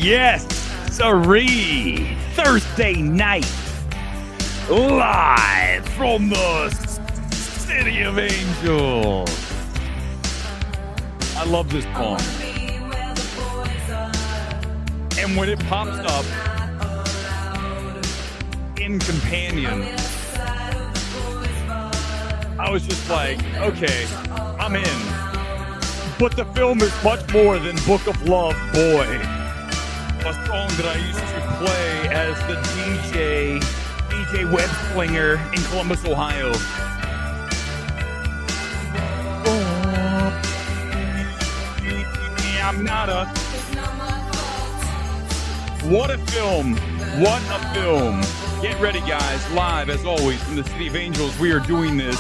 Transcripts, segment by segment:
Yes, sirree. Thursday night, live from the City of Angels. I love this poem. And when it pops up in Companion, I was just like, okay, I'm in. But the film is much more than Book of Love Boy, a song that I used to play as the DJ Web Slinger in Columbus, Ohio. Oh, I'm not a... What a film. What a film. Get ready, guys. Live, as always, from the City of Angels. We are doing this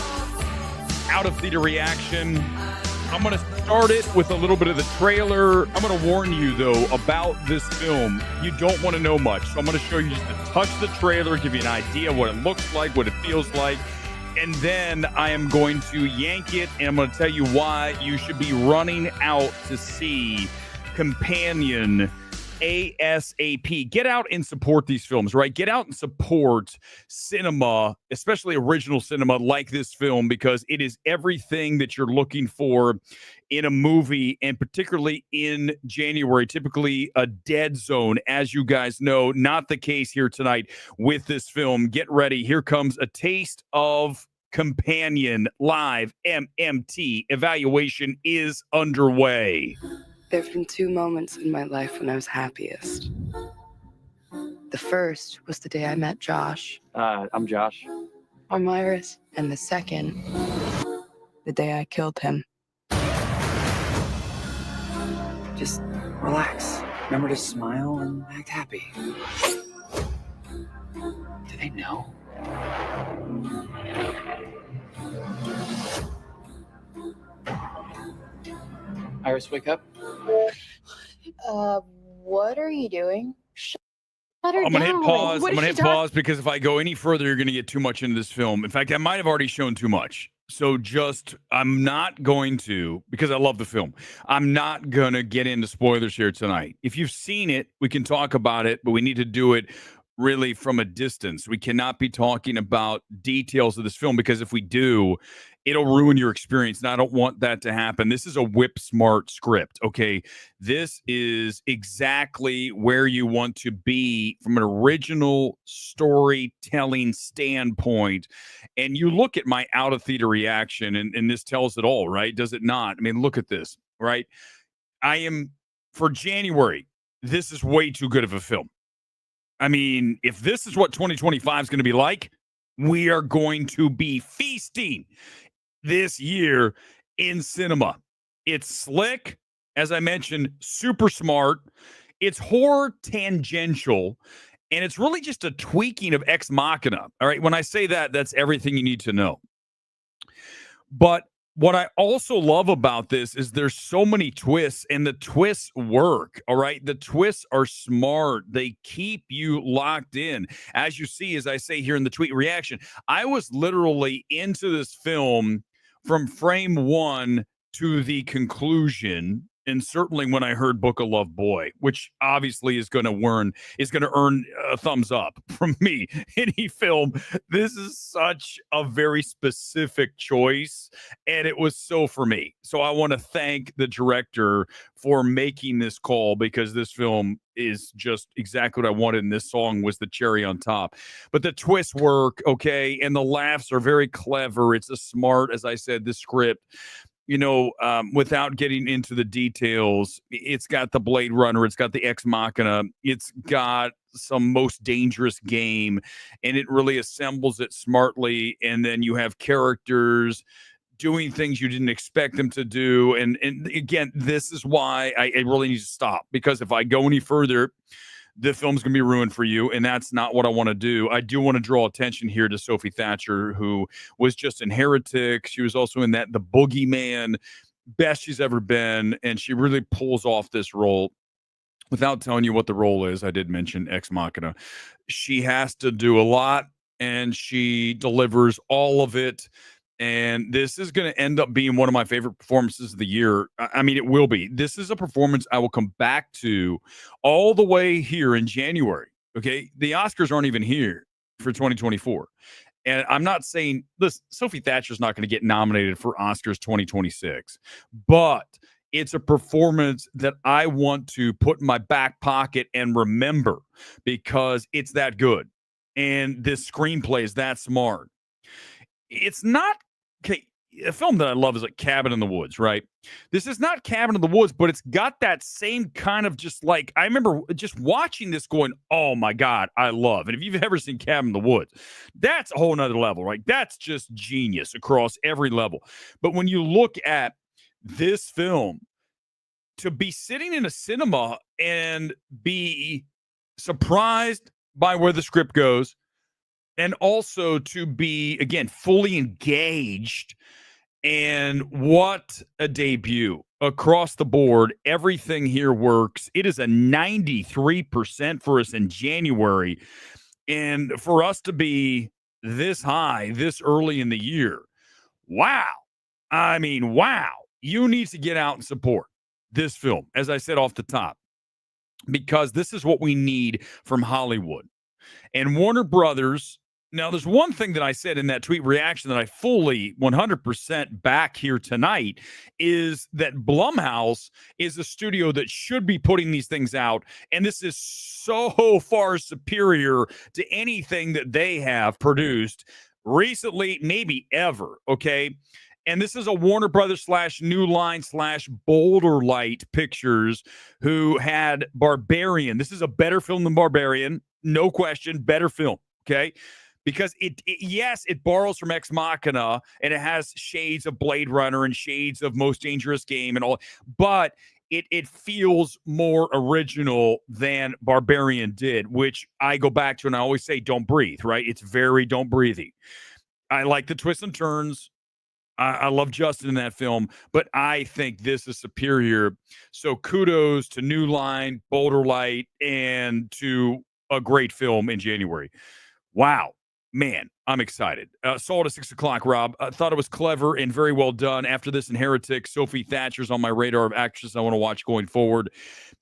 out of theater reaction. I'm going to start it with a little bit of the trailer. I'm going to warn you, though, about this film. You don't want to know much. So I'm going to show you just a touch of the trailer, give you an idea what it looks like, what it feels like. And then I am going to yank it, and I'm going to tell you why you should be running out to see Companion ASAP. Get out and support these films, right? Get out and support cinema, especially original cinema like this film, because it is everything that you're looking for in a movie, and particularly in January, typically a dead zone, as you guys know. Not the case here tonight with this film. Get ready. Here comes a taste of Companion live. MMT evaluation is underway. There have been two moments in my life when I was happiest. The first was the day I met Josh. I'm Josh. I'm Iris. And the second, the day I killed him. Just relax. Remember to smile and act happy. Do they know? Iris, wake up. What are you doing? Shut her I'm gonna down. hit pause. What I'm is gonna she hit pause because if I go any further, you're gonna get too much into this film. In fact, I might have already shown too much. So I'm not going to, because I love the film. I'm not gonna get into spoilers here tonight. If you've seen it, we can talk about it, but we need to do it really from a distance. We cannot be talking about details of this film, because if we do, it'll ruin your experience, and I don't want that to happen. This is a whip smart script, okay? This is exactly where you want to be from an original storytelling standpoint. And you look at my out of theater reaction, and this tells it all, right? Does it not? I mean, look at this, right? For January, this is way too good of a film. I mean, if this is what 2025 is going to be like, we are going to be feasting this year in cinema. It's slick, as I mentioned, super smart. It's horror tangential, and it's really just a tweaking of Ex Machina. All right, when I say that, that's everything you need to know. But what I also love about this is there's so many twists, and the twists work, all right? The twists are smart. They keep you locked in. As you see, as I say here in the tweet reaction, I was literally into this film from frame one to the conclusion. And certainly when I heard Book of Love Boy, which obviously is going to earn a thumbs up from me. Any film, this is such a very specific choice, and it was so for me. So I want to thank the director for making this call, because this film is just exactly what I wanted, and this song was the cherry on top. But the twists work, okay, and the laughs are very clever. It's a smart, as I said, the script. Without getting into the details, it's got the Blade Runner, it's got the Ex Machina, it's got some Most Dangerous Game, and it really assembles it smartly. And then you have characters doing things you didn't expect them to do. And again, this is why I really need to stop, because if I go any further, the film's going to be ruined for you, and that's not what I want to do. I do want to draw attention here to Sophie Thatcher, who was just in Heretic. She was also in The Boogeyman, best she's ever been, and she really pulls off this role. Without telling you what the role is, I did mention Ex Machina. She has to do a lot, and she delivers all of it. And this is going to end up being one of my favorite performances of the year. I mean, it will be. This is a performance I will come back to all the way here in January. Okay. The Oscars aren't even here for 2024. And I'm not saying, listen, Sophie Thatcher's not going to get nominated for Oscars 2026, but it's a performance that I want to put in my back pocket and remember because it's that good. And this screenplay is that smart. It's not okay. A film that I love is like Cabin in the Woods, right? This is not Cabin in the Woods, but it's got that same kind of just like, I remember just watching this going, oh my God, I love. And if you've ever seen Cabin in the Woods, that's a whole nother level, right? That's just genius across every level. But when you look at this film, to be sitting in a cinema and be surprised by where the script goes, and also to be, again, fully engaged. And what a debut across the board. Everything here works. It is a 93% for us in January. And for us to be this high, this early in the year, wow. I mean, wow. You need to get out and support this film, as I said off the top, because this is what we need from Hollywood. And Warner Brothers. Now, there's one thing that I said in that tweet reaction that I fully 100% back here tonight is that Blumhouse is a studio that should be putting these things out. And this is so far superior to anything that they have produced recently, maybe ever. Okay. And this is a Warner Brothers / New Line / Boulder Light Pictures who had Barbarian. This is a better film than Barbarian. No question. Better film. Okay. Because yes, it borrows from Ex Machina and it has shades of Blade Runner and shades of Most Dangerous Game and all, but it feels more original than Barbarian did, which I go back to and I always say, don't breathe, right? It's very don't breathy. I like the twists and turns. I love Justin in that film, but I think this is superior. So kudos to New Line, Boulder Light, and to a great film in January. Wow. Man, I'm excited. Saw it at 6 o'clock, Rob. I thought it was clever and very well done. After this and Heretic, Sophie Thatcher's on my radar of actresses I want to watch going forward.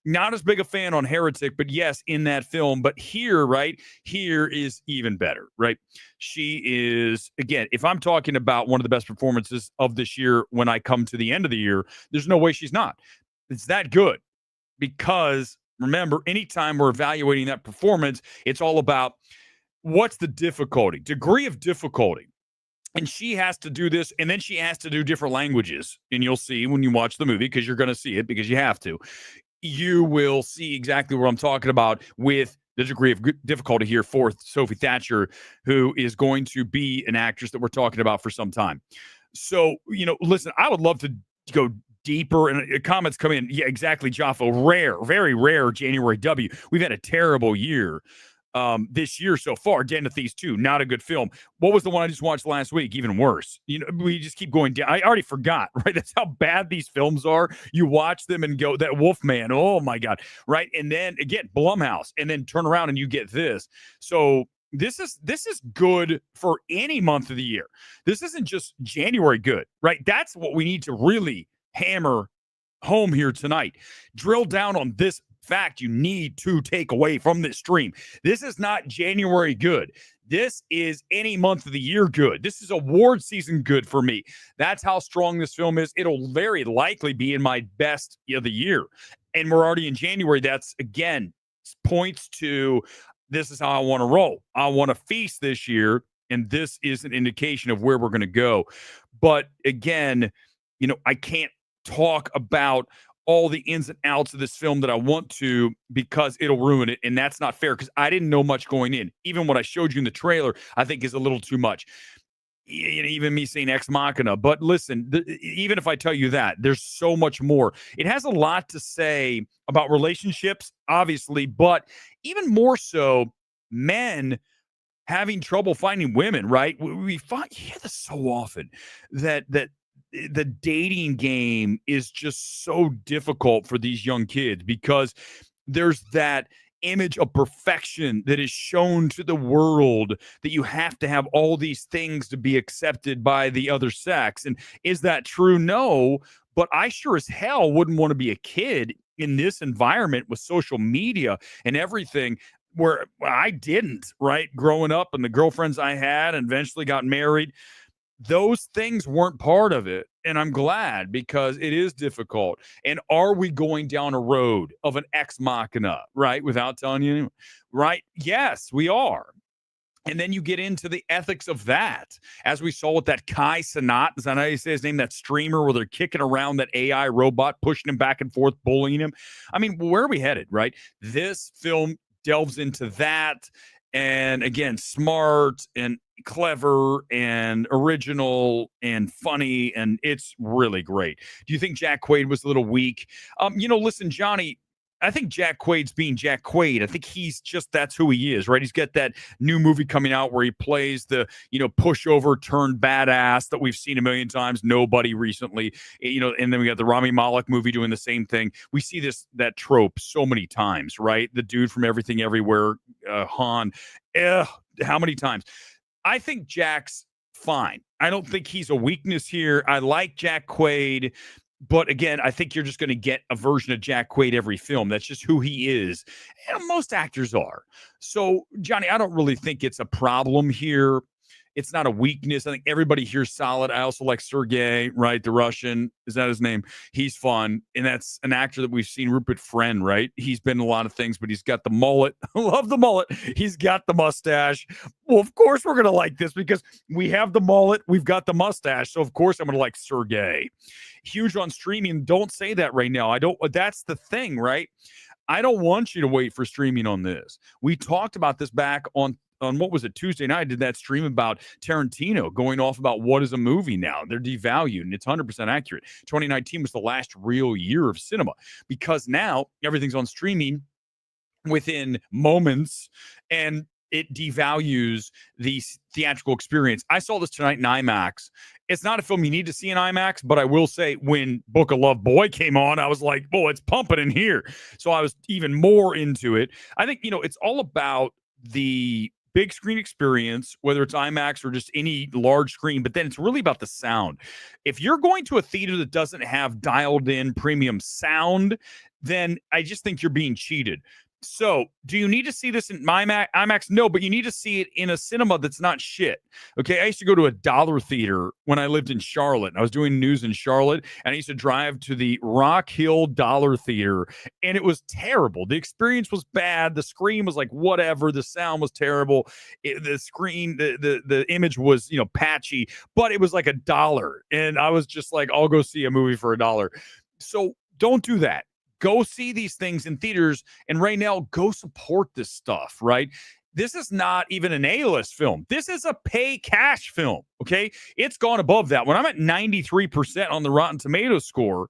Not as big a fan on Heretic, but yes, in that film. But here, right, here is even better, right? She is, again, if I'm talking about one of the best performances of this year when I come to the end of the year, there's no way she's not. It's that good because, remember, anytime we're evaluating that performance, it's all about what's the degree of difficulty. And she has to do this, and then she has to do different languages. And you'll see when you watch the movie, because you're going to see it, because you have to. You will see exactly what I'm talking about with the degree of difficulty here for Sophie Thatcher, who is going to be an actress that we're talking about for some time. So, listen, I would love to go deeper, and comments come in. Yeah, exactly, Joffo. Rare, very rare January W. We've had a terrible year. This year so far. Den of Thieves 2, not a good film. What was the one I just watched last week? Even worse. We just keep going down. I already forgot, right? That's how bad these films are. You watch them and go, that Wolfman, oh my God, right? And then again, Blumhouse, and then turn around and you get this. So this is good for any month of the year. This isn't just January good, right? That's what we need to really hammer home here tonight. Drill down on this fact you need to take away from this stream. This is not January good. This is any month of the year good. This is award season good for me. That's how strong this film is. It'll very likely be in my best of the year. And we're already in January. That's, again, points to this is how I want to roll. I want to feast this year, and this is an indication of where we're going to go. But again, I can't talk about all the ins and outs of this film that I want to, because it'll ruin it. And that's not fair, because I didn't know much going in. Even what I showed you in the trailer, I think is a little too much. Even me saying Ex Machina. But listen, even if I tell you that, there's so much more. It has a lot to say about relationships, obviously, but even more so, men having trouble finding women, right? We hear this so often, that the dating game is just so difficult for these young kids, because there's that image of perfection that is shown to the world, that you have to have all these things to be accepted by the other sex. And is that true? No, but I sure as hell wouldn't want to be a kid in this environment with social media and everything, where I didn't, right? Growing up, and the girlfriends I had and eventually got married, those things weren't part of it. And I'm glad, because it is difficult. And are we going down a road of an ex machina, right? Without telling you, right? Yes, we are. And then you get into the ethics of that, as we saw with that Kai Cenat, is that how you say his name? That streamer, where they're kicking around that AI robot, pushing him back and forth, bullying him. I mean, where are we headed, right? This film delves into that. And again, smart and clever and original and funny, and it's really great. Do you think Jack Quaid was a little weak? Listen, Johnny, I think Jack Quaid's being Jack Quaid. I think that's who he is, right? He's got that new movie coming out where he plays the, pushover turned badass that we've seen a million times. Nobody recently, and then we got the Rami Malek movie doing the same thing. We see that trope so many times, right? The dude from Everything Everywhere, Han. How many times? I think Jack's fine. I don't think he's a weakness here. I like Jack Quaid. But again, I think you're just going to get a version of Jack Quaid every film. That's just who he is. And most actors are. So, Johnny, I don't really think it's a problem here. It's not a weakness. I think everybody here's solid. I also like Sergey, right? The Russian. Is that his name? He's fun. And that's an actor that we've seen, Rupert Friend, right? He's been in a lot of things, but he's got the mullet. I love the mullet. He's got the mustache. Well, of course we're going to like this, because we have the mullet. We've got the mustache. So, of course, I'm going to like Sergey. Huge on streaming. Don't say that right now. That's the thing, right? I don't want you to wait for streaming on this. We talked about this back on what was it, Tuesday night. I did that stream about Tarantino going off about what is a movie now. They're devalued, and it's 100% accurate. 2019 was the last real year of cinema, because now everything's on streaming within moments, and it devalues the theatrical experience. I saw this tonight in IMAX. It's not a film you need to see in IMAX, but I will say, when Book of Love Boy came on, I was like, oh, it's pumping in here. So I was even more into it. I think, it's all about the big screen experience, whether it's IMAX or just any large screen, but then it's really about the sound. If you're going to a theater that doesn't have dialed in premium sound, then I just think you're being cheated. So, do you need to see this in IMAX? No, but you need to see it in a cinema that's not shit. Okay, I used to go to a dollar theater when I lived in Charlotte. I was doing news in Charlotte, and I used to drive to the Rock Hill Dollar Theater, and it was terrible. The experience was bad. The screen was like whatever. The sound was terrible. The screen, the image was patchy, but it was like $1, and I was just like, I'll go see a movie for $1. So don't do that. Go see these things in theaters, and right now, go support this stuff, right? This is not even an A-list film. This is a pay cash film, okay? It's gone above that. When I'm at 93% on the Rotten Tomatoes score,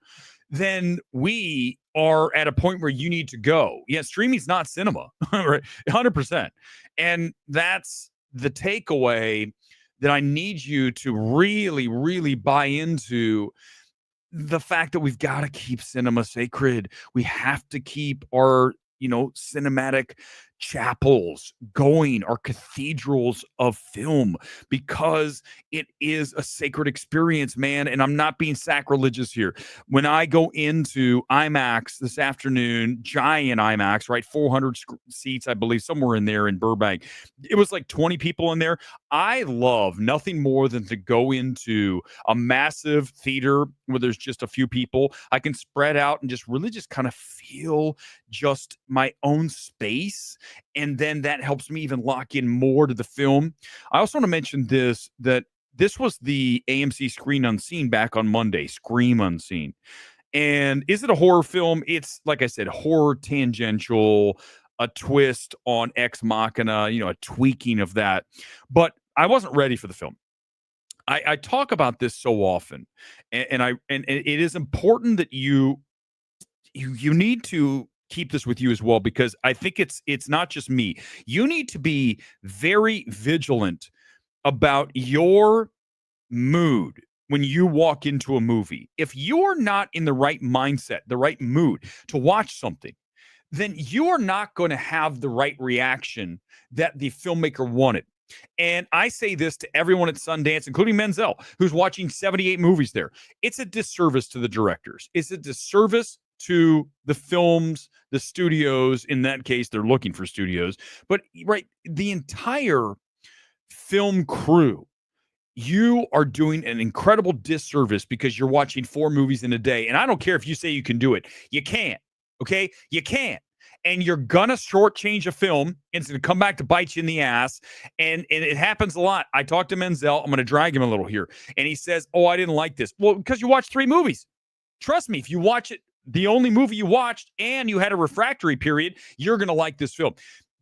then we are at a point where you need to go. Yeah, streaming's not cinema, right? 100%. And that's the takeaway that I need you to really, really buy into. The fact that we've got to keep cinema sacred. We have to keep our, cinematic chapels going, our cathedrals of film, because it is a sacred experience, man. And I'm not being sacrilegious here. When I go into IMAX this afternoon, giant IMAX, right? 400 seats, I believe, somewhere in there in Burbank. It was like 20 people in there. I love nothing more than to go into a massive theater where there's just a few people. I can spread out and just really just kind of feel just my own space. And then that helps me even lock in more to the film. I also want to mention that this was the AMC Screen Unseen back on Monday, Scream Unseen. And is it a horror film? It's, like I said, horror tangential, a twist on Ex Machina, a tweaking of that. But I wasn't ready for the film. I talk about this so often, and it is important that you need to keep this with you as well, because I think it's not just me. You need to be very vigilant about your mood when you walk into a movie. If you're not in the right mindset, the right mood to watch something, then you are not going to have the right reaction that the filmmaker wanted. And I say this to everyone at Sundance, including Menzel, who's watching 78 movies there. It's a disservice to the directors. It's a disservice to the films, the studios. In that case, they're looking for studios. But right, the entire film crew, you are doing an incredible disservice because you're watching 4 movies in a day. And I don't care if you say you can do it. You can't. Okay? You can't. And you're gonna shortchange a film, and it's gonna come back to bite you in the ass. And it happens a lot. I talked to Menzel. I'm gonna drag him a little here. And he says, "Oh, I didn't like this." Well, because you watched 3 movies. Trust me, if you watch it, the only movie you watched, and you had a refractory period, you're gonna like this film.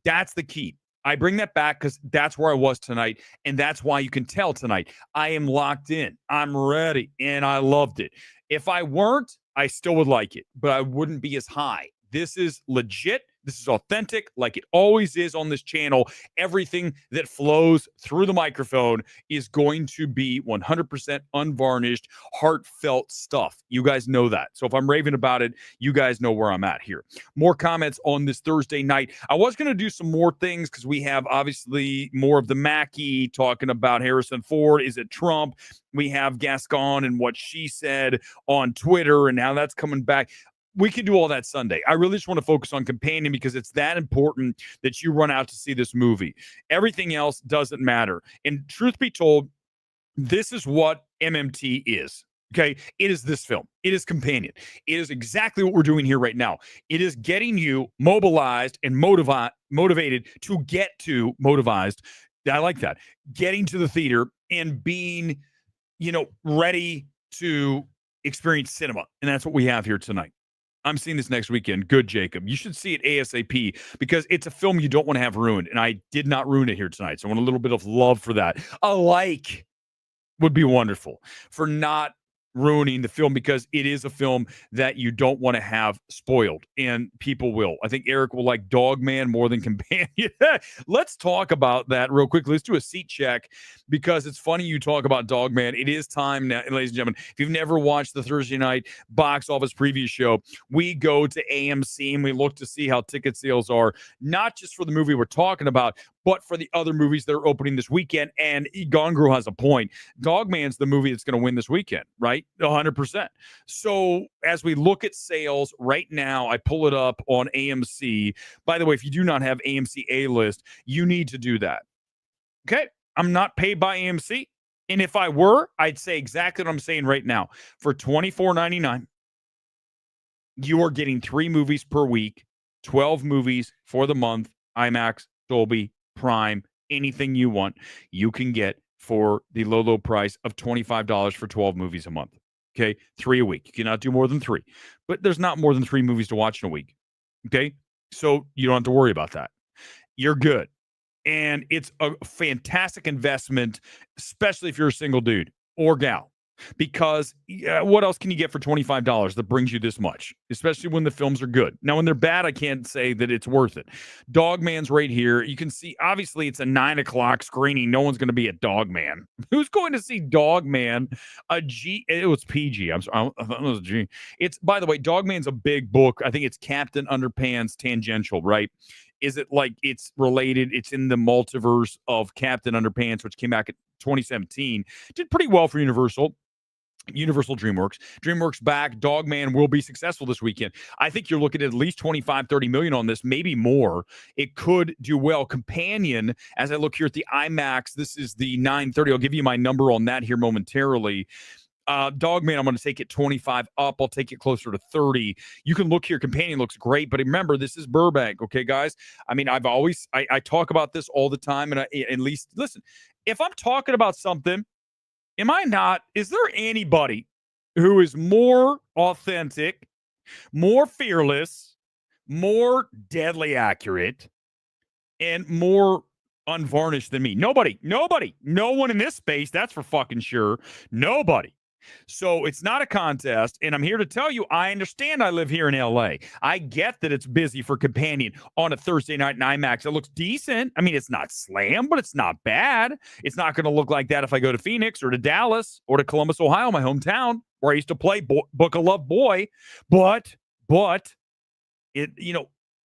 That's the key. I bring that back because that's where I was tonight, and that's why you can tell tonight. I am locked in. I'm ready, and I loved it. If I weren't, I still would like it, but I wouldn't be as high. This is legit. This is authentic, like it always is on this channel. Everything that flows through the microphone is going to be 100% unvarnished, heartfelt stuff. You guys know that. So if I'm raving about it, you guys know where I'm at here. More comments on this Thursday night. I was going to do some more things because we have obviously more of the Mackey talking about Harrison Ford. Is it Trump? We have Gascon and what she said on Twitter and how that's coming back. We can do all that Sunday. I really just want to focus on Companion because it's that important that you run out to see this movie. Everything else doesn't matter. And truth be told, this is what MMT is. Okay. It is this film. It is Companion. It is exactly what we're doing here right now. It is getting you mobilized and motivated to get to motivized. I like that. Getting to the theater and being, ready to experience cinema. And that's what we have here tonight. I'm seeing this next weekend. Good, Jacob. You should see it ASAP because it's a film you don't want to have ruined. And I did not ruin it here tonight. So I want a little bit of love for that. A like would be wonderful for not ruining the film because it is a film that you don't want to have spoiled, and people will. I think Eric will like Dogman more than Companion. Let's talk about that real quickly. Let's do a seat check because it's funny you talk about Dogman. It is time now, ladies and gentlemen. If you've never watched the Thursday night box office preview show, we go to AMC and we look to see how ticket sales are, not just for the movie we're talking about, but for the other movies that are opening this weekend. And Gone Girl has a point. Dogman's the movie that's going to win this weekend, right? 100%. So as we look at sales right now, I pull it up on AMC. By the way, if you do not have AMC A-List, you need to do that. Okay? I'm not paid by AMC. And if I were, I'd say exactly what I'm saying right now. For $24.99, you are getting 3 movies per week, 12 movies for the month, IMAX, Dolby, Prime, anything you want, you can get for the low, low price of $25 for 12 movies a month. Okay. 3 a week. You cannot do more than 3, but there's not more than 3 movies to watch in a week. Okay. So you don't have to worry about that. You're good. And it's a fantastic investment, especially if you're a single dude or gal. Because what else can you get for $25 that brings you this much, especially when the films are good? Now, when they're bad, I can't say that it's worth it. Dogman's right here. You can see, obviously, it's a 9:00 screening. No one's going to be at Dogman. Who's going to see Dogman? It was PG. I'm sorry. I thought it was G. It's, by the way, Dogman's a big book. I think it's Captain Underpants tangential, right? Is it like it's related? It's in the multiverse of Captain Underpants, which came back in 2017. Did pretty well for Universal DreamWorks back. Dogman will be successful this weekend. I think you're looking at least 25-30 million on this, maybe more. It could do well. Companion, as I look here at the IMAX, this is the 9:30. I'll give you my number on that here momentarily. Dogman, I'm going to take it 25 up. I'll take it closer to 30. You can look here. Companion looks great, but remember, this is Burbank. Okay, guys. I mean, I talk about this all the time, and at least listen. If I'm talking about something, is there anybody who is more authentic, more fearless, more deadly accurate, and more unvarnished than me? Nobody. No one in this space. That's for fucking sure. Nobody. So it's not a contest, and I'm here to tell you, I understand I live here in LA. I get that it's busy for Companion on a Thursday night in IMAX. It looks decent. I mean, it's not slam, but it's not bad. It's not going to look like that if I go to Phoenix or to Dallas or to Columbus, Ohio, my hometown, where I used to play Book of Love Boy. But it,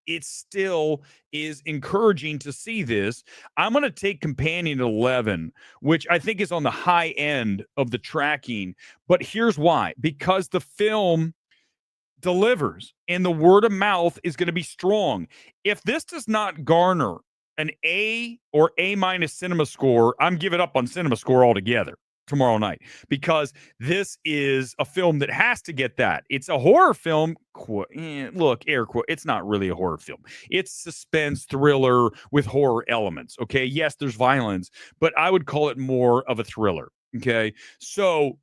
it still is encouraging to see this. I'm going to take Companion 11, which I think is on the high end of the tracking. But here's why. Because the film delivers and the word of mouth is going to be strong. If this does not garner an A or A minus cinema score, I'm giving up on cinema score altogether tomorrow night, because this is a film that has to get that. It's a horror film. Look, air quote, it's not really a horror film. It's suspense thriller with horror elements. Okay. Yes, there's violence, but I would call it more of a thriller. Okay. So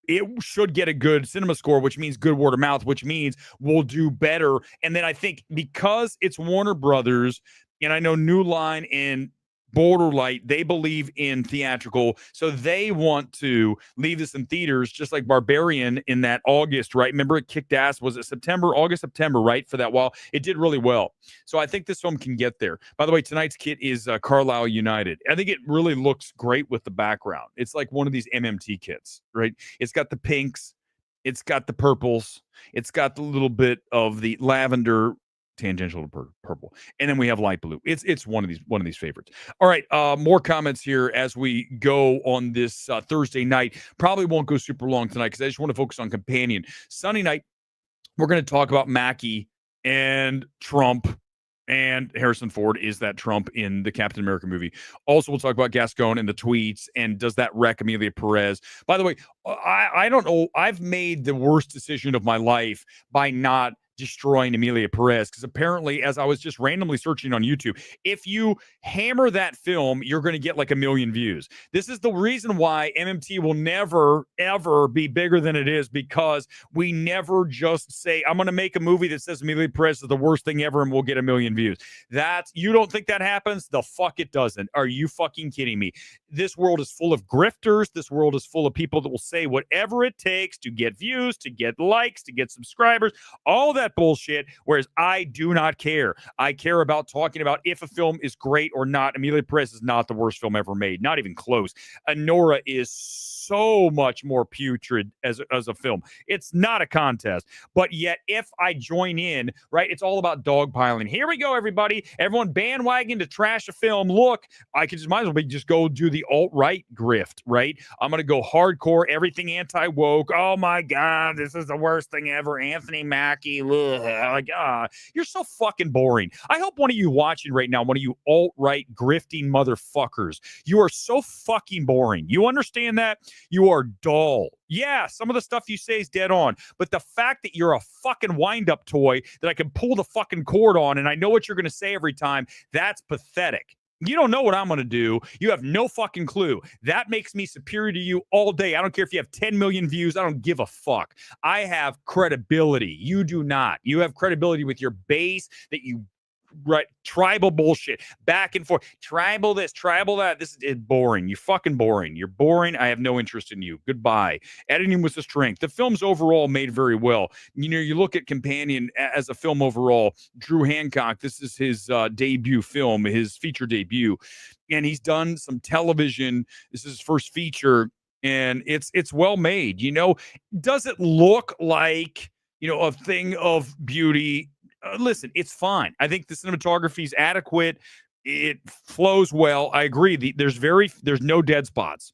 it should get a good cinema score, which means good word of mouth, which means we'll do better. And then I think because it's Warner Brothers, and I know New Line and Borderlight, they believe in theatrical, so they want to leave this in theaters, just like Barbarian in that August, right? Remember, it kicked ass. Was it September, right? For that while, it did really well. So I think this film can get there. By the way, tonight's kit is Carlisle United. I think it really looks great with the background. It's like one of these MMT kits, right? It's got the pinks, it's got the purples, it's got the little bit of the lavender tangential to purple, and then we have light blue. It's one of these favorites. All right, more comments here as we go on this Thursday night. Probably won't go super long tonight because I just want to focus on Companion. Sunday night, we're going to talk about Mackie and Trump, and Harrison Ford is that Trump in the Captain America movie. Also, we'll talk about Gascon and the tweets, and does that wreck Amelia Perez? By the way, I don't know. I've made the worst decision of my life by not destroying Amelia Perez, because apparently, as I was just randomly searching on YouTube, if you hammer that film, you're going to get like 1 million views. This is the reason why MMT will never, ever be bigger than it is, because we never just say, I'm going to make a movie that says Amelia Perez is the worst thing ever and we'll get 1 million views. You don't think that happens? The fuck it doesn't. Are you fucking kidding me? This world is full of grifters. This world is full of people that will say whatever it takes to get views, to get likes, to get subscribers, all that bullshit, whereas I do not care. I care about talking about if a film is great or not. Amelia Perez is not the worst film ever made, not even close. Anora is so much more putrid as a film. It's not a contest, but yet if I join in, right, it's all about dogpiling. Here we go, everybody. Everyone bandwagon to trash a film. Look, I could might as well just go do the alt-right grift, right? I'm going to go hardcore, everything anti-woke. Oh my God, this is the worst thing ever. Anthony Mackie, you're so fucking boring. I hope one of you watching right now, one of you alt-right grifting motherfuckers, you are so fucking boring. You understand that? You are dull. Yeah, some of the stuff you say is dead on, but the fact that you're a fucking wind-up toy that I can pull the fucking cord on and I know what you're going to say every time, that's pathetic. You don't know what I'm going to do. You have no fucking clue. That makes me superior to you all day. I don't care if you have 10 million views. I don't give a fuck. I have credibility. You do not. You have credibility with your base that you right tribal bullshit back and forth, tribal this, tribal that. This is boring. You're fucking boring. You're boring. I have no interest in you. Goodbye. Editing was the strength. The film's overall made very well. You know, you look at Companion as a film overall. Drew Hancock, this is his debut film, his feature debut, and he's done some television. This is his first feature, and it's well made. You know, does it look like, you know, a thing of beauty? Listen, it's fine. I think the cinematography is adequate. It flows well. I agree. There's no dead spots.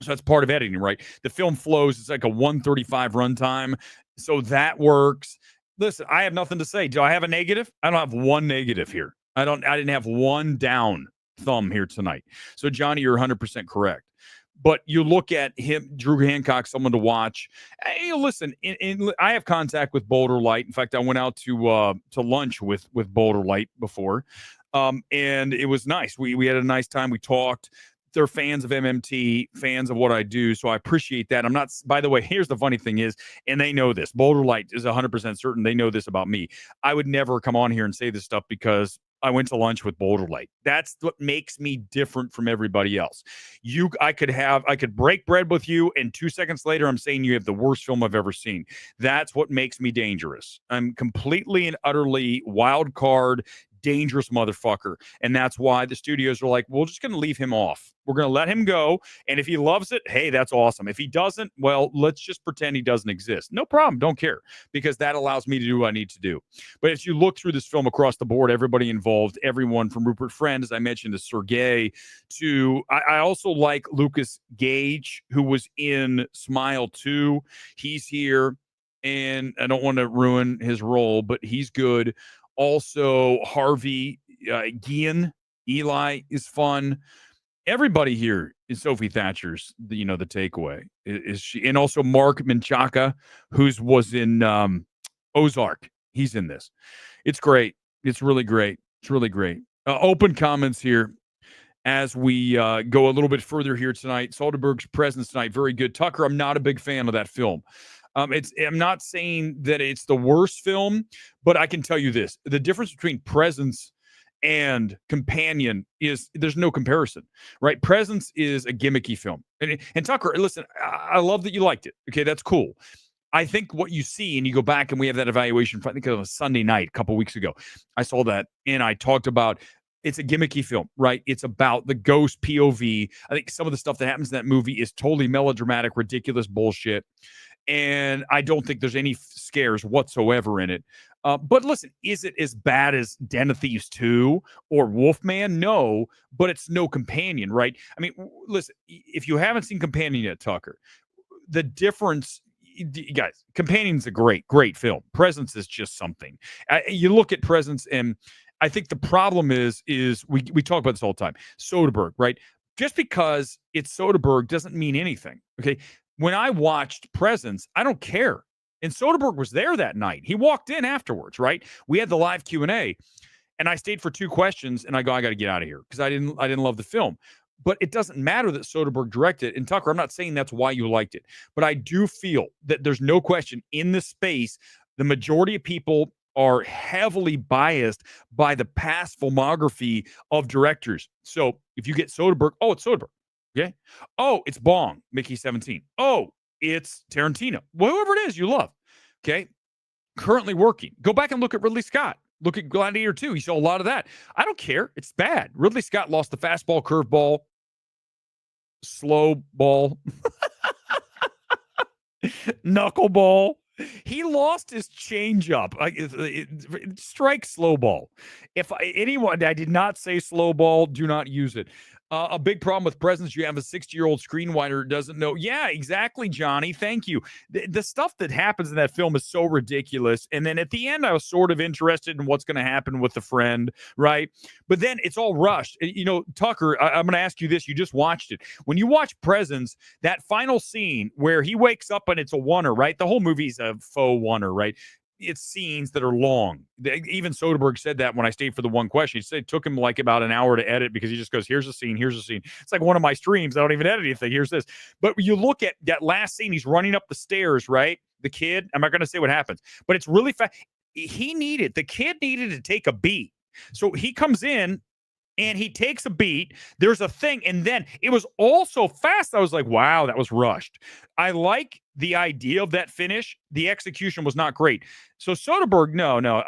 So that's part of editing, right? The film flows. It's like a 135 runtime. So that works. Listen, I have nothing to say. Do I have a negative? I don't have one negative here. I didn't have one down thumb here tonight. So Johnny, you're 100% correct. But you look at him, Drew Hancock, someone to watch. Hey, listen, I have contact with Boulder Light. In fact, I went out to lunch with Boulder Light before, and it was nice. We had a nice time. We talked. They're fans of MMT, fans of what I do, so I appreciate that. I'm not. By the way, here's the funny thing is, and they know this. Boulder Light is 100% certain they know this about me. I would never come on here and say this stuff because I went to lunch with Boulder Light. That's what makes me different from everybody else. I could break bread with you, and 2 seconds later, I'm saying you have the worst film I've ever seen. That's what makes me dangerous. I'm completely and utterly wild card, dangerous motherfucker. And that's why the studios are like, we're just going to leave him off. We're going to let him go. And if he loves it, hey, that's awesome. If he doesn't, well, let's just pretend he doesn't exist. No problem. Don't care, because that allows me to do what I need to do. But if you look through this film across the board, everybody involved, everyone from Rupert Friend, as I mentioned, to Sergei, to I also like Lucas Gage, who was in Smile 2. He's here, and I don't want to ruin his role, but he's good. Also, Harvey Guillen, Eli is fun. Everybody here is Sophie Thatcher's, the takeaway is she, and also Mark Menchaca, was in Ozark. He's in this. It's great. It's really great. It's really great. Open comments here as we go a little bit further here tonight. Soderbergh's presence tonight, very good. Tucker, I'm not a big fan of that film. I'm not saying that it's the worst film, but I can tell you this: the difference between Presence and Companion is there's no comparison, right? Presence is a gimmicky film, and Tucker, listen, I love that you liked it. Okay, that's cool. I think what you see, and you go back, and we have that evaluation. I think it was Sunday night a couple weeks ago. I saw that, and I talked about. It's a gimmicky film, right? It's about the ghost POV. I think some of the stuff that happens in that movie is totally melodramatic, ridiculous bullshit. And I don't think there's any scares whatsoever in it. But listen, is it as bad as Den of Thieves 2 or Wolfman? No, but it's no Companion, right? I mean, listen, if you haven't seen Companion yet, Tucker, the difference, guys, Companion's a great, great film. Presence is just something. You look at Presence, and I think the problem is we talk about this all the time. Soderbergh, right? Just because it's Soderbergh doesn't mean anything, okay? When I watched Presence, I don't care. And Soderbergh was there that night. He walked in afterwards, right? We had the live Q&A, and I stayed for 2 questions, and I got to get out of here because I didn't love the film. But it doesn't matter that Soderbergh directed. And Tucker, I'm not saying that's why you liked it, but I do feel that there's no question in this space, the majority of people are heavily biased by the past filmography of directors. So if you get Soderbergh, oh, it's Soderbergh. Okay. Oh, it's Bong, Mickey 17. Oh, it's Tarantino. Well, whoever it is you love. Okay. Currently working. Go back and look at Ridley Scott. Look at Gladiator 2. You saw a lot of that. I don't care. It's bad. Ridley Scott lost the fastball, curveball, slow ball, knuckleball. He lost his changeup. Strike slow ball. If anyone, I did not say slow ball. Do not use it. A big problem with Presence, you have a 60-year-old screenwriter who doesn't know. Yeah, exactly, Johnny. Thank you. The stuff that happens in that film is so ridiculous. And then at the end, I was sort of interested in what's going to happen with the friend, right? But then it's all rushed. Tucker, I'm going to ask you this. You just watched it. When you watch Presence, that final scene where he wakes up and it's a oneer, right? The whole movie's a faux oneer, right? It's scenes that are long. Even Soderbergh said that when I stayed for the one question. He said it took him like about an hour to edit because he just goes, here's a scene, here's a scene. It's like one of my streams. I don't even edit anything. Here's this. But you look at that last scene, he's running up the stairs, right? The kid, I'm not going to say what happens, but it's really fast. The kid needed to take a beat. So he comes in and he takes a beat. There's a thing. And then it was all so fast. I was like, wow, that was rushed. I like the idea of that finish. The execution was not great. So Soderbergh, no.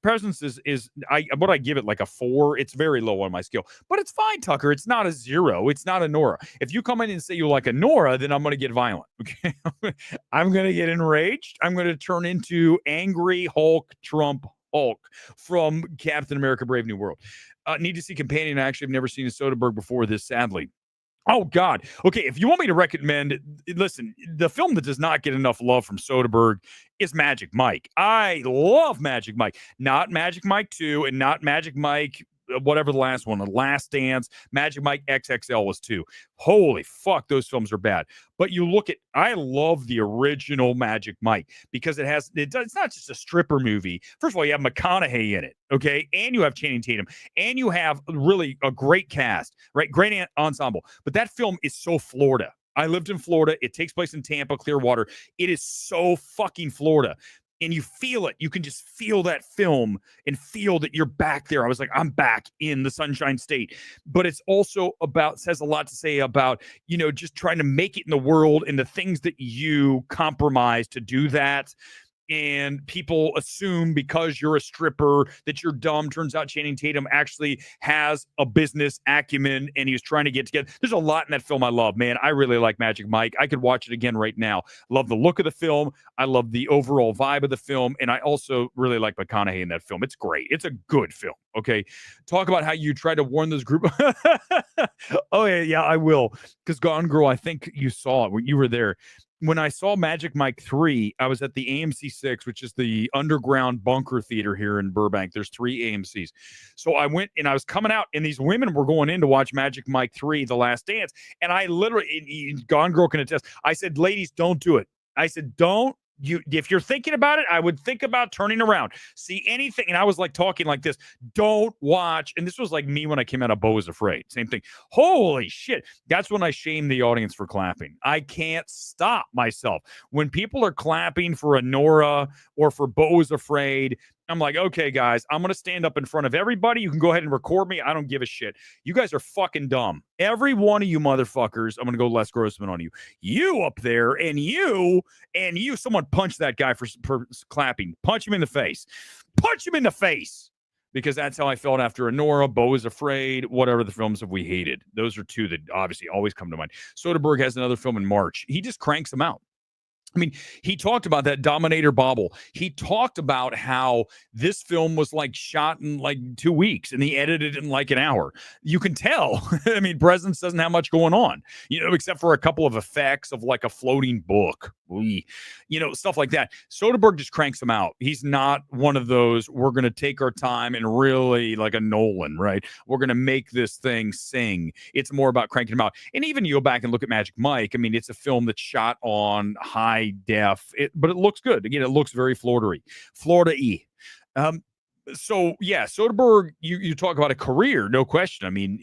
Presence is what I give it like a 4. It's very low on my scale, but it's fine, Tucker. It's not a 0. It's not a Nora. If you come in and say you like a Nora, then I'm going to get violent. Okay. I'm going to get enraged. I'm going to turn into angry Hulk from Captain America Brave New World. Need to see Companion. I actually have never seen a Soderbergh before this, sadly. Oh, God. Okay, if you want me to recommend, listen, the film that does not get enough love from Soderbergh is Magic Mike. I love Magic Mike. Not Magic Mike 2 and not Magic Mike, whatever the last one, The Last Dance. Magic Mike XXL was 2. Holy fuck, those films are bad. But you look at, I love the original Magic Mike because it's not just a stripper movie. First of all, you have McConaughey in it, okay? And you have Channing Tatum. And you have really a great cast, right? Great ensemble. But that film is so Florida. I lived in Florida. It takes place in Tampa, Clearwater. It is so fucking Florida. And you feel it. You can just feel that film and feel that you're back there. I was like, I'm back in the Sunshine State. But it's also says a lot to say about, just trying to make it in the world and the things that you compromise to do that. and people assume because you're a stripper that you're dumb. Turns out Channing Tatum actually has a business acumen and he was trying to get together. There's a lot in that film I love, man. I really like Magic Mike. I could watch it again right now. Love the look of the film. I love the overall vibe of the film. And I also really like McConaughey in that film. It's great. It's a good film. Okay. Talk about how you try to warn this group. Oh, yeah, I will. Because Gone Girl, I think you saw it when you were there. When I saw Magic Mike 3, I was at the AMC 6, which is the underground bunker theater here in Burbank. There's 3 AMCs. So I went and I was coming out, and these women were going in to watch Magic Mike 3, The Last Dance. And I literally, Gone Girl can attest, I said, ladies, don't do it. I said, don't. If you're thinking about it, I would think about turning around. See anything, and I was like talking like this. Don't watch. And this was like me when I came out of Beau is Afraid. Same thing. Holy shit. That's when I shame the audience for clapping. I can't stop myself. When people are clapping for a Nora or for Beau is Afraid, I'm like, okay, guys, I'm going to stand up in front of everybody. You can go ahead and record me. I don't give a shit. You guys are fucking dumb. Every one of you motherfuckers, I'm going to go Les Grossman on you. You up there and you, someone punch that guy for clapping. Punch him in the face. Punch him in the face. Because that's how I felt after Anora, Beau is Afraid, whatever the films that we hated. Those are 2 that obviously always come to mind. Soderbergh has another film in March. He just cranks them out. I mean, he talked about that Dominator Bobble. He talked about how this film was like shot in like 2 weeks and he edited it in like an hour. You can tell. I mean, Presence doesn't have much going on, except for a couple of effects of like a floating book, stuff like that. Soderbergh just cranks them out. He's not one of those, we're going to take our time and really like a Nolan, right? We're going to make this thing sing. It's more about cranking them out. And even you go back and look at Magic Mike. I mean, it's a film that's shot on high def, but it looks good. Again, it looks very Florida-y. So yeah, Soderbergh, you talk about a career, no question. I mean,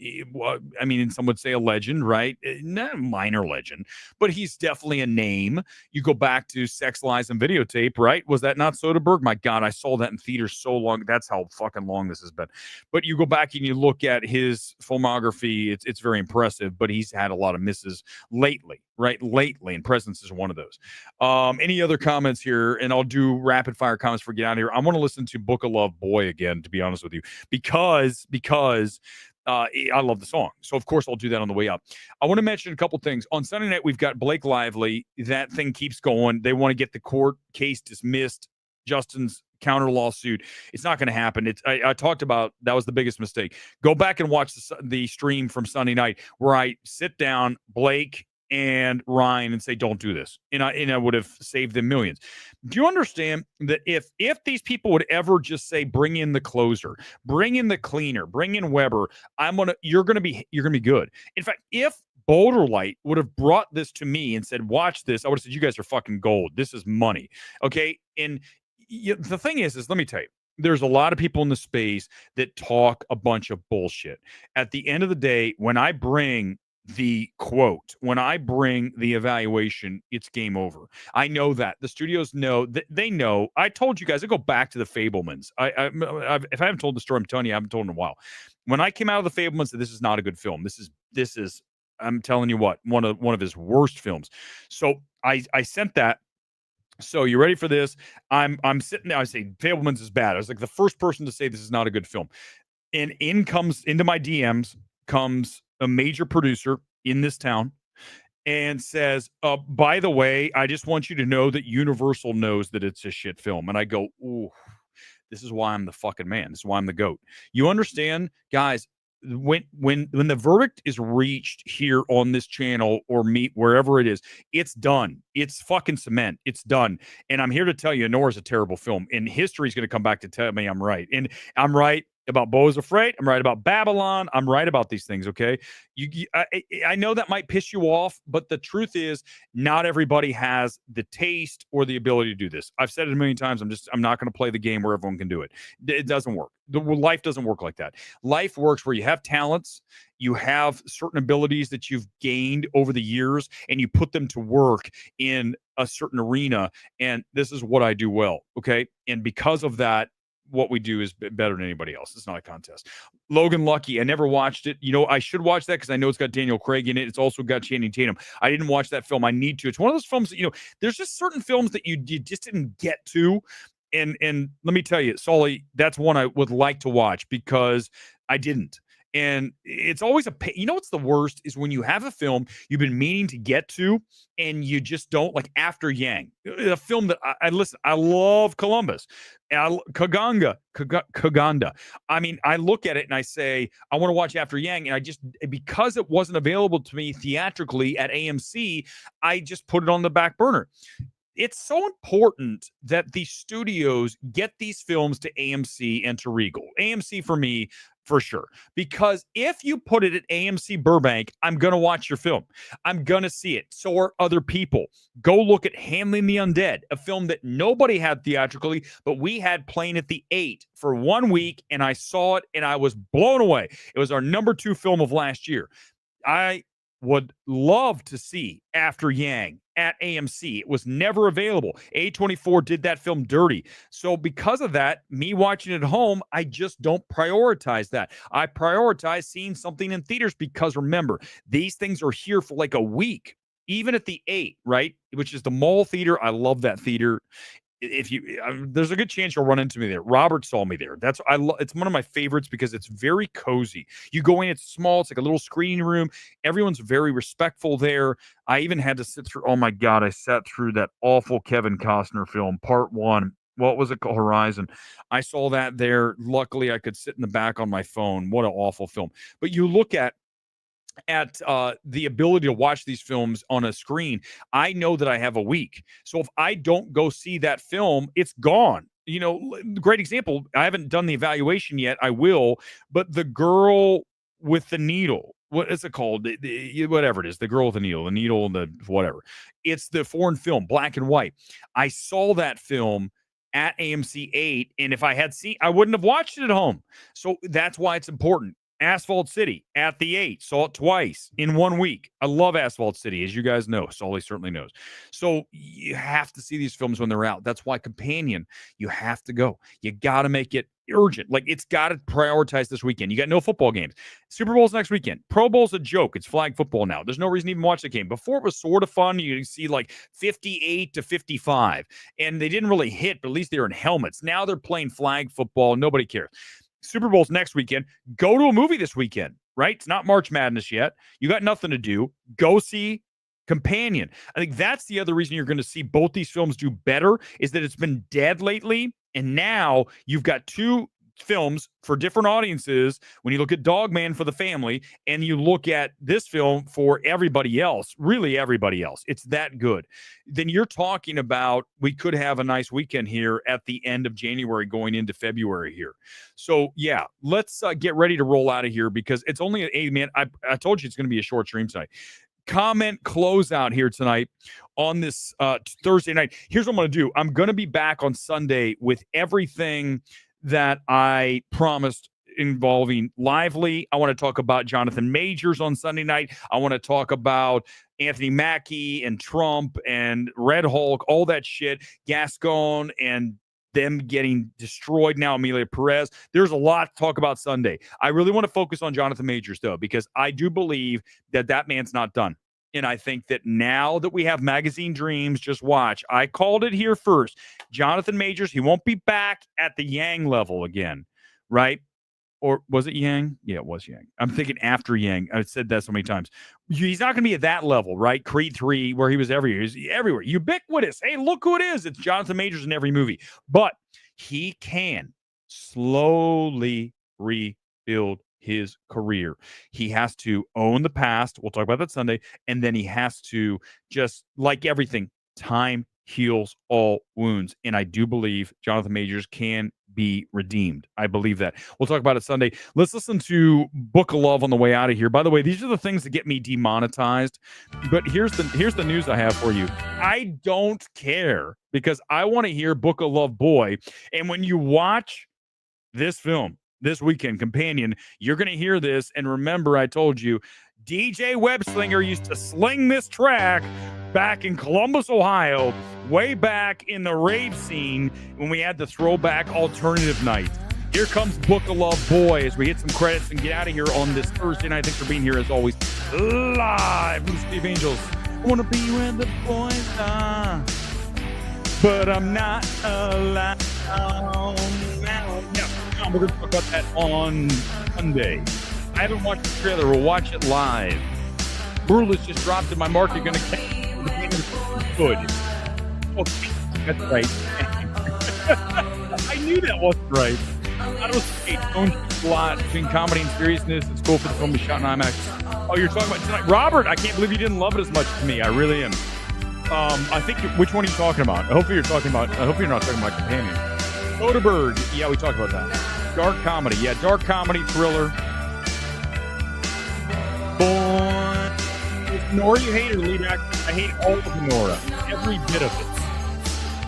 and some would say a legend, right? Not a minor legend, but he's definitely a name. You go back to Sex, Lies, and Videotape, right? Was that not Soderbergh? My God, I saw that in theaters so long. That's how fucking long this has been. But you go back and you look at his filmography, it's very impressive, but he's had a lot of misses lately, right? Lately, and Presence is one of those. Any other comments here? And I'll do rapid fire comments for get out of here. I want to listen to Book of Love Boy again, to be honest with you, because I love the song. So of course I'll do that on the way up. I want to mention a couple things. On Sunday night, we've got Blake Lively. That thing keeps going. They want to get the court case dismissed. Justin's counter lawsuit. It's not going to happen. I talked about that was the biggest mistake. Go back and watch the stream from Sunday night where I sit down, Blake and Ryan, and say, don't do this. And I would have saved them millions. Do you understand that if these people would ever just say, bring in the closer, bring in the cleaner, bring in Weber, you're gonna be good. In fact, if Boulder Light would have brought this to me and said, watch this, I would have said, you guys are fucking gold. This is money. Okay. And the thing is let me tell you, there's a lot of people in the space that talk a bunch of bullshit. At the end of the day, when I bring the quote, when I bring the evaluation, it's game over. I know that the studios know that they know. I told you guys, I go back to the Fablemans. If I haven't told the story, I'm telling you, I haven't told in a while. When I came out of the Fablemans, this is not a good film. This is I'm telling you what, one of his worst films. So I sent that. So you ready for this? I'm sitting there. I say Fablemans is bad. I was like the first person to say this is not a good film. And into my DMs comes a major producer in this town and says, by the way, I just want you to know that Universal knows that it's a shit film. And I go, ooh, this is why I'm the fucking man. This is why I'm the GOAT. You understand, guys, when the verdict is reached here on this channel or wherever it is, it's done. It's fucking cement. It's done. And I'm here to tell you, Nora's a terrible film. And history's going to come back to tell me I'm right. And I'm right about Beau is Afraid. I'm right about Babylon. I'm right about these things, okay? I know that might piss you off, but the truth is not everybody has the taste or the ability to do this. I've said it a million times. I'm not going to play the game where everyone can do it. It doesn't work. Life doesn't work like that. Life works where you have talents, you have certain abilities that you've gained over the years, and you put them to work in a certain arena. And this is what I do well, okay? And because of that, what we do is better than anybody else. It's not a contest. Logan Lucky, I never watched it. You know, I should watch that because I know it's got Daniel Craig in it. It's also got Channing Tatum. I didn't watch that film. I need to. It's one of those films that, you know, there's just certain films that you just didn't get to. And let me tell you, Sully, that's one I would like to watch because I didn't. And it's always you know what's the worst is when you have a film you've been meaning to get to and you just don't, like After Yang, a film that I listen, I love Columbus, Kaganda. I mean, I look at it and I say, I want to watch After Yang. And I just, because it wasn't available to me theatrically at AMC, I just put it on the back burner. It's so important that these studios get these films to AMC and to Regal. AMC for me, for sure. Because if you put it at AMC Burbank, I'm going to watch your film. I'm going to see it. So are other people. Go look at Handling the Undead, a film that nobody had theatrically, but we had playing at the 8 for 1 week, and I saw it, and I was blown away. It was our number 2 film of last year. I would love to see After Yang at AMC. It was never available. A24 did that film dirty. So because of that, me watching it at home, I just don't prioritize that. I prioritize seeing something in theaters because remember, these things are here for like a week, even at the 8, right? Which is the mall theater. I love that theater. If you, there's a good chance you'll run into me there. Robert saw me there. That's it's one of my favorites because it's very cozy. You go in, it's small. It's like a little screening room. Everyone's very respectful there. I even had to sit through. Oh my God, I sat through that awful Kevin Costner film, Part 1. What was it called? Horizon. I saw that there. Luckily, I could sit in the back on my phone. What an awful film. But you look at the ability to watch these films on a screen, I know that I have a week. So if I don't go see that film, it's gone. You know, great example. I haven't done the evaluation yet. I will, but The Girl with the Needle, what is it called? Whatever it is, The Girl with the Needle and the whatever. It's the foreign film, black and white. I saw that film at AMC 8, and if I had seen, I wouldn't have watched it at home. So that's why it's important. Asphalt City at the 8, saw it twice in 1 week. I love Asphalt City, as you guys know. Sully certainly knows. So you have to see these films when they're out. That's why Companion, you have to go. You got to make it urgent. Like, it's got to prioritize this weekend. You got no football games. Super Bowl's next weekend. Pro Bowl's a joke. It's flag football now. There's no reason to even watch the game. Before, it was sort of fun. You can see like 58-55, and they didn't really hit, but at least they were in helmets. Now they're playing flag football. Nobody cares. Super Bowl's next weekend. Go to a movie this weekend, right? It's not March Madness yet. You got nothing to do. Go see Companion. I think that's the other reason you're going to see both these films do better is that it's been dead lately. And now you've got 2 films for different audiences when you look at Dogman for the family and you look at this film for everybody else, really everybody else. It's that good. Then you're talking about we could have a nice weekend here at the end of January going into February here. So yeah, let's get ready to roll out of here because it's only man. I told you it's going to be a short stream tonight. Comment closeout here tonight on this Thursday night. Here's what I'm going to do. I'm going to be back on Sunday with everything that I promised involving Lively. I want to talk about Jonathan Majors on Sunday night. I want to talk about Anthony Mackie and Trump and Red Hulk, all that shit, Gascon and them getting destroyed now, Amelia Perez. There's a lot to talk about Sunday. I really want to focus on Jonathan Majors, though, because I do believe that man's not done. And I think that now that we have Magazine Dreams, just watch. I called it here first. Jonathan Majors, he won't be back at the Yang level again, right? Or was it Yang? Yeah, it was Yang. I'm thinking After Yang. I've said that so many times. He's not going to be at that level, right? Creed 3, where he was everywhere. He's everywhere. Ubiquitous. Hey, look who it is. It's Jonathan Majors in every movie. But he can slowly rebuild his career. He has to own the past. We'll talk about that Sunday. And then he has to, just like everything, time heals all wounds. And I do believe Jonathan Majors can be redeemed. I believe that. We'll talk about it Sunday. Let's listen to Book of Love on the way out of here. By the way, these are the things that get me demonetized. But here's the news I have for you. I don't care because I want to hear Book of Love Boy. And when you watch this film this weekend, Companion, you're going to hear this. And remember, I told you, DJ Webslinger used to sling this track back in Columbus, Ohio, way back in the rave scene when we had the throwback alternative night. Here comes Book of Love Boy as we hit some credits and get out of here on this Thursday night. Thanks for being here as always, live from the Steve Angels. I want to be where the boys are, but I'm not alive. Yeah, we're going to talk about that on Sunday. I haven't watched the trailer. We'll watch it live. Brule has just dropped in my market. Going to catch the game is good. Okay, that's right. I knew that wasn't right. That was a lot between comedy and seriousness. It's cool for the film to be shot in IMAX. Oh, you're talking about tonight, Robert? I can't believe you didn't love it as much as me. I really am. I think which one are you talking about? I hope you're not talking about Companion. Soderbergh. Yeah, we talked about that. Dark comedy. Yeah, dark comedy thriller. Boy, if Nora you hate her, lead actor. I hate all of Nora, every bit of it.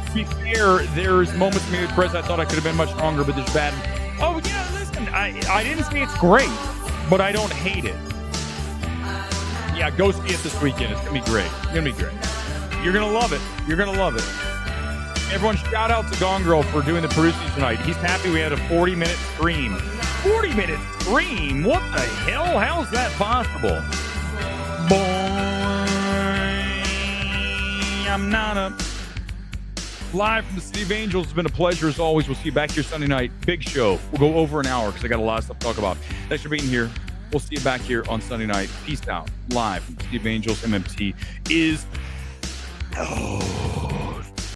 To be fair, there's moments maybe Prez I thought I could have been much stronger, but there's bad. Oh yeah, listen, I didn't say it's great, but I don't hate it. Yeah, go see it this weekend. It's gonna be great. It's gonna be great. You're gonna love it. You're gonna love it. Everyone, shout out to Gone Girl for doing the producing tonight. He's happy we had a 40-minute stream. 40-minute stream? What the hell? How's that possible? Boy, I'm not a... Live from the City of Angels. It's been a pleasure as always. We'll see you back here Sunday night. Big show. We'll go over an hour because I got a lot of stuff to talk about. Thanks for being here. We'll see you back here on Sunday night. Peace out. Live from the City of Angels. MMT is... Oh...